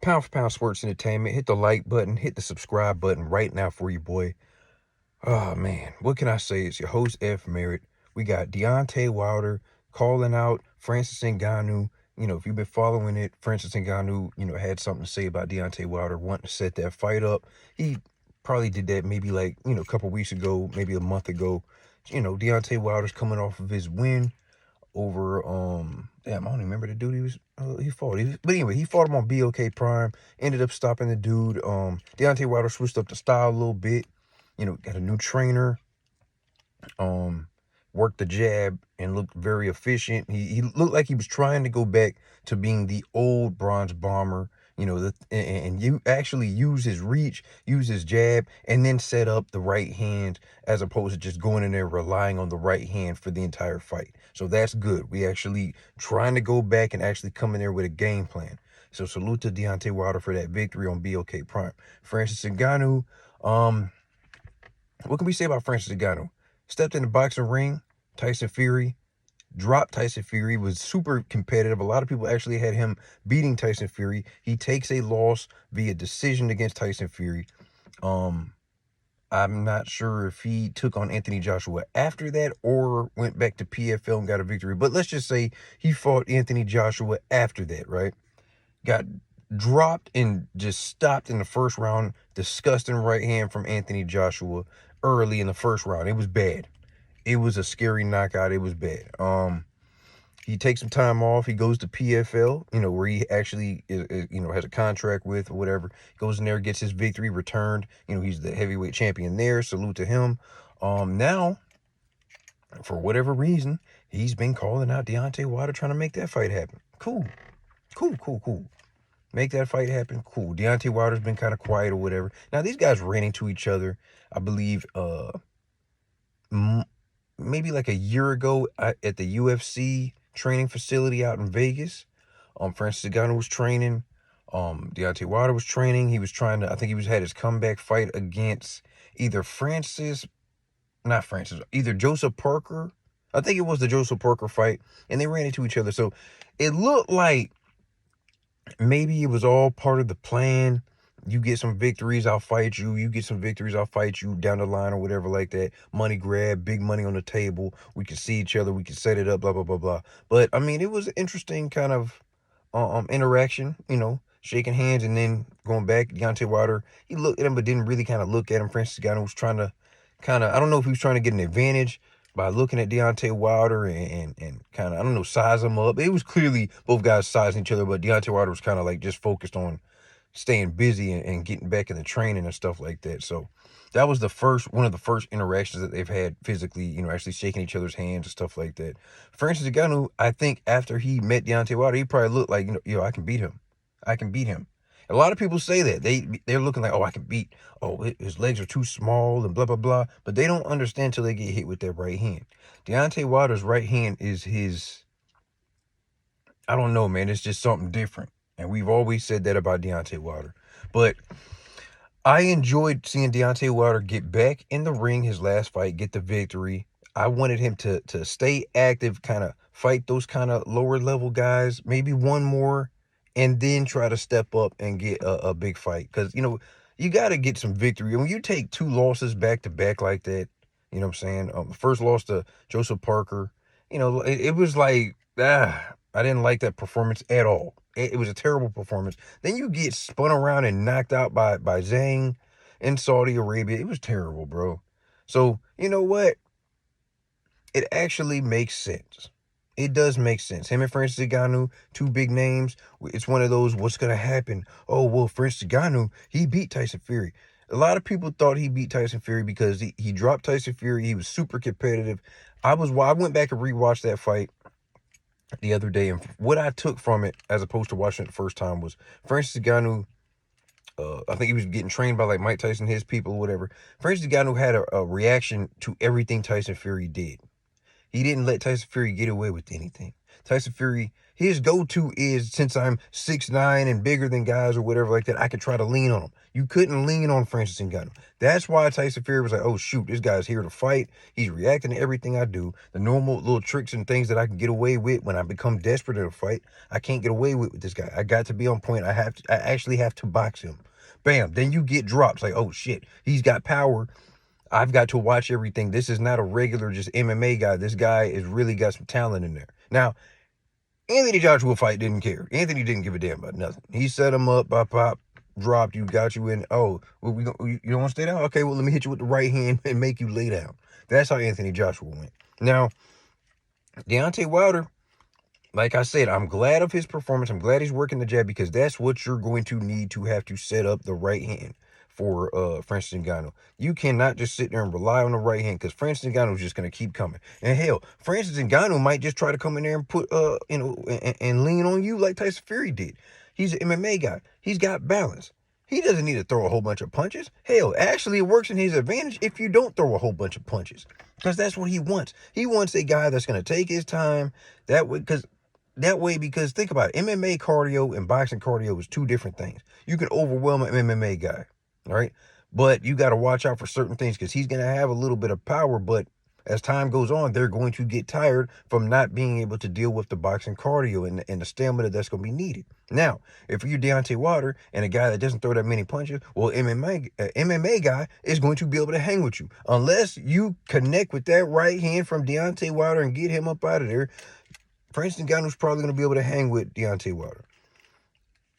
Pound for Pound Sports Entertainment. Hit the like button, hit the subscribe button right now for you, boy. Oh, man. What can I say? It's your host, F. Merritt. We got Deontay Wilder calling out Francis Ngannou. If you've been following it, Francis Ngannou, had something to say about Deontay Wilder wanting to set that fight up. He probably did that maybe a couple weeks ago, maybe a month ago. Deontay Wilder's coming off of his win over damn, I don't even remember the dude he fought. But anyway, he fought him on BOK Prime, ended up stopping the dude. Deontay Wilder switched up the style a little bit, got a new trainer, worked the jab and looked very efficient. He looked like he was trying to go back to being the old Bronze Bomber, and you actually use his reach, use his jab, and then set up the right hand as opposed to just going in there relying on the right hand for the entire fight. So that's good. We actually trying to go back and actually come in there with a game plan. So salute to Deontay Wilder for that victory on BOK Prime. Francis Ngannou, what can we say about Francis Ngannou? Stepped in the boxing ring, Tyson Fury, dropped Tyson Fury, was super competitive. A lot of people actually had him beating Tyson Fury. He takes a loss via decision against Tyson Fury. I'm not sure if he took on Anthony Joshua after that or went back to PFL and got a victory. But let's just say he fought Anthony Joshua after that, right? Got dropped and just stopped in the first round. Disgusting right hand from Anthony Joshua early in the first round. It was bad. It was a scary knockout. It was bad. He takes some time off. He goes to PFL, where he actually, has a contract with or whatever. Goes in there, gets his victory returned. He's the heavyweight champion there. Salute to him. Now, for whatever reason, he's been calling out Deontay Wilder, trying to make that fight happen. Cool. Make that fight happen. Cool. Deontay Wilder's been kind of quiet or whatever. Now, these guys ran into each other, I believe, maybe like a year ago at the UFC training facility out in Vegas. Francis Ngannou was training. Deontay Wilder was training. He was trying to, I think had his comeback fight against either either Joseph Parker. I think it was the Joseph Parker fight. And they ran into each other. So it looked like maybe it was all part of the plan. You get some victories, I'll fight you. You get some victories, I'll fight you down the line or whatever like that. Money grab, big money on the table. We can see each other. We can set it up, blah, blah, blah, blah. But, I mean, it was an interesting kind of interaction, shaking hands and then going back. Deontay Wilder, he looked at him but didn't really kind of look at him. Francis Ngannou was trying to I don't know if he was trying to get an advantage by looking at Deontay Wilder and kind of, I don't know, size him up. It was clearly both guys sizing each other, but Deontay Wilder was kind of like just focused on staying busy and getting back in the training and stuff like that. So that was one of the first interactions that they've had physically, actually shaking each other's hands and stuff like that. Francis Ngannou, I think after he met Deontay Wilder, he probably looked like, I can beat him. I can beat him. A lot of people say that. They're looking like, I can beat, his legs are too small and blah, blah, blah. But they don't understand till they get hit with that right hand. Deontay Wilder's right hand is his, I don't know, man. It's just something different. And we've always said that about Deontay Wilder. But I enjoyed seeing Deontay Wilder get back in the ring, his last fight, get the victory. I wanted him to stay active, kind of fight those kind of lower level guys, maybe one more, and then try to step up and get a big fight. Because, you got to get some victory. When you take 2 losses back to back like that, you know what I'm saying? First loss to Joseph Parker, it was like, I didn't like that performance at all. It was a terrible performance. Then you get spun around and knocked out by Zhang in Saudi Arabia. It was terrible, bro. So, you know what? It actually makes sense. It does make sense. Him and Francis Ngannou, 2 big names. It's one of those, what's going to happen? Oh, well, Francis Ngannou, he beat Tyson Fury. A lot of people thought he beat Tyson Fury because he dropped Tyson Fury. He was super competitive. I went back and rewatched that fight the other day, and what I took from it as opposed to watching it the first time was Francis Ngannou, I think he was getting trained by like Mike Tyson, his people or whatever. Francis Ngannou had a reaction to everything Tyson Fury did. He didn't let Tyson Fury get away with anything. Tyson Fury, His go-to is, since I'm 6'9" and bigger than guys or whatever like that, I could try to lean on him. You couldn't lean on Francis Ngannou. That's why Tyson Fury was like, oh, shoot, this guy's here to fight. He's reacting to everything I do. The normal little tricks and things that I can get away with when I become desperate in a fight, I can't get away with this guy. I got to be on point. I actually have to box him. Bam. Then you get drops like, oh, shit, he's got power. I've got to watch everything. This is not a regular just MMA guy. This guy is really got some talent in there. Now, Anthony Joshua fight didn't care. Anthony didn't give a damn about nothing. He set him up, pop, dropped you, got you in. Oh, well, you don't want to stay down? Okay, well, let me hit you with the right hand and make you lay down. That's how Anthony Joshua went. Now, Deontay Wilder, like I said, I'm glad of his performance. I'm glad he's working the jab, because that's what you're going to need to have to set up the right hand for Francis Ngannou. You cannot just sit there and rely on the right hand, because Francis Ngannou is just going to keep coming. And hell, Francis Ngannou might just try to come in there and put and lean on you like Tyson Fury did. He's an MMA guy. He's got balance. He doesn't need to throw a whole bunch of punches. Hell, actually, it works in his advantage if you don't throw a whole bunch of punches, because that's what he wants. He wants a guy that's going to take his time. That way, because think about it, MMA cardio and boxing cardio is two different things. You can overwhelm an MMA guy. All right, but you got to watch out for certain things, because he's going to have a little bit of power, but as time goes on, they're going to get tired from not being able to deal with the boxing cardio and the stamina that's going to be needed. Now, if you're Deontay Wilder and a guy that doesn't throw that many punches, well, MMA guy is going to be able to hang with you. Unless you connect with that right hand from Deontay Wilder and get him up out of there, Francis Ngannou's probably going to be able to hang with Deontay Wilder.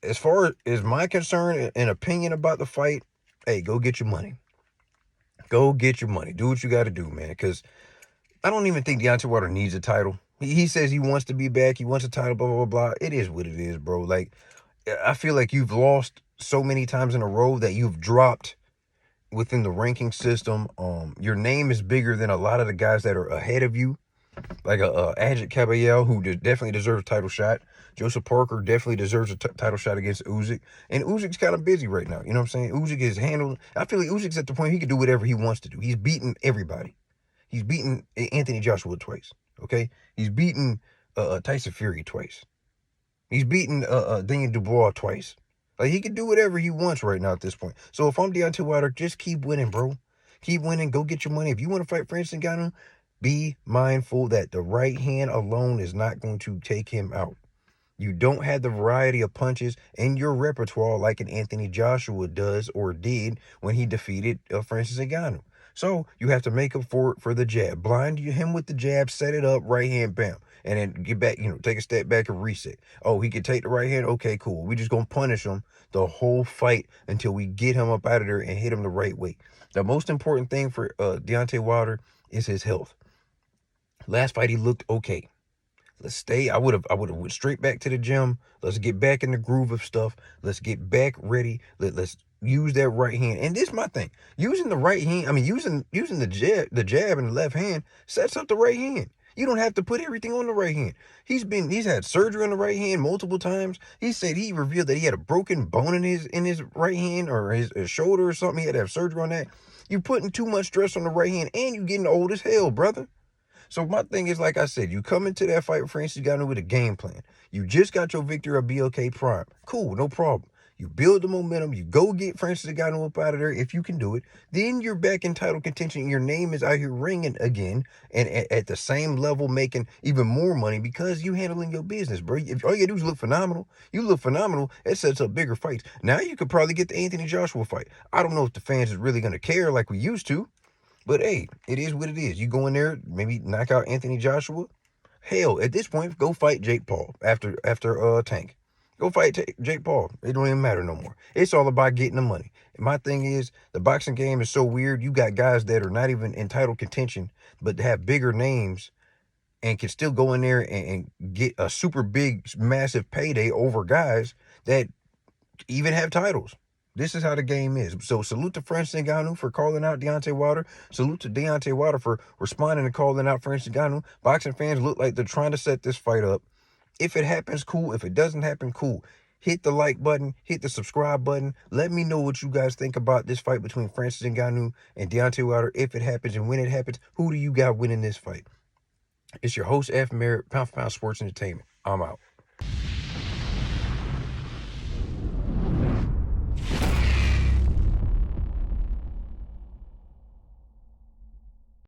As far as my concern and opinion about the fight, hey, go get your money. Go get your money. Do what you got to do, man, because I don't even think Deontay Wilder needs a title. He says he wants to be back. He wants a title, blah, blah, blah, blah. It is what it is, bro. Like, I feel like you've lost so many times in a row that you've dropped within the ranking system. Your name is bigger than a lot of the guys that are ahead of you. Like Ajit Caballero, who definitely deserves a title shot. Joseph Parker definitely deserves a title shot against Usyk. And Usyk's kind of busy right now. You know what I'm saying? Usyk is handled. I feel like Usyk's at the point he can do whatever he wants to do. He's beaten everybody. He's beaten Anthony Joshua twice. Okay? He's beaten Tyson Fury twice. He's beaten Daniel Dubois twice. Like, he can do whatever he wants right now at this point. So if I'm Deontay Wilder, just keep winning, bro. Keep winning. Go get your money. If you want to fight Francis Ngannou, be mindful that the right hand alone is not going to take him out. You don't have the variety of punches in your repertoire like an Anthony Joshua does or did when he defeated Francis Ngannou. So you have to make up for it for the jab. Blind him with the jab, set it up, right hand, bam. And then get back, take a step back and reset. Oh, he can take the right hand? Okay, cool. We're just going to punish him the whole fight until we get him up out of there and hit him the right way. The most important thing for Deontay Wilder is his health. Last fight, he looked okay. Let's stay. I would have went straight back to the gym. Let's get back in the groove of stuff. Let's get back ready. Let's use that right hand. And this is my thing. Using the right hand, using the jab in the left hand sets up the right hand. You don't have to put everything on the right hand. He's had surgery on the right hand multiple times. He revealed that he had a broken bone in his right hand, or his shoulder or something. He had to have surgery on that. You're putting too much stress on the right hand, and you're getting old as hell, brother. So my thing is, like I said, you come into that fight with Francis Ngannou with a game plan. You just got your victory of BLK Prime. Cool, no problem. You build the momentum. You go get Francis Ngannou up out of there if you can do it. Then you're back in title contention, and your name is out here ringing again, and at the same level, making even more money because you handling your business, bro. If all you do is look phenomenal, it sets up bigger fights. Now you could probably get the Anthony Joshua fight. I don't know if the fans is really going to care like we used to. But hey, it is what it is. You go in there, maybe knock out Anthony Joshua. Hell, at this point, go fight Jake Paul after Tank. Go fight Jake Paul. It don't even matter no more. It's all about getting the money. And my thing is, the boxing game is so weird. You got guys that are not even in title contention, but have bigger names and can still go in there and get a super big, massive payday over guys that even have titles. This is how the game is. So salute to Francis Ngannou for calling out Deontay Wilder. Salute to Deontay Wilder for responding and calling out Francis Ngannou. Boxing fans look like they're trying to set this fight up. If it happens, cool. If it doesn't happen, cool. Hit the like button. Hit the subscribe button. Let me know what you guys think about this fight between Francis Ngannou and Deontay Wilder. If it happens and when it happens, who do you got winning this fight? It's your host, F. Merritt, Pound for Pound Sports Entertainment. I'm out.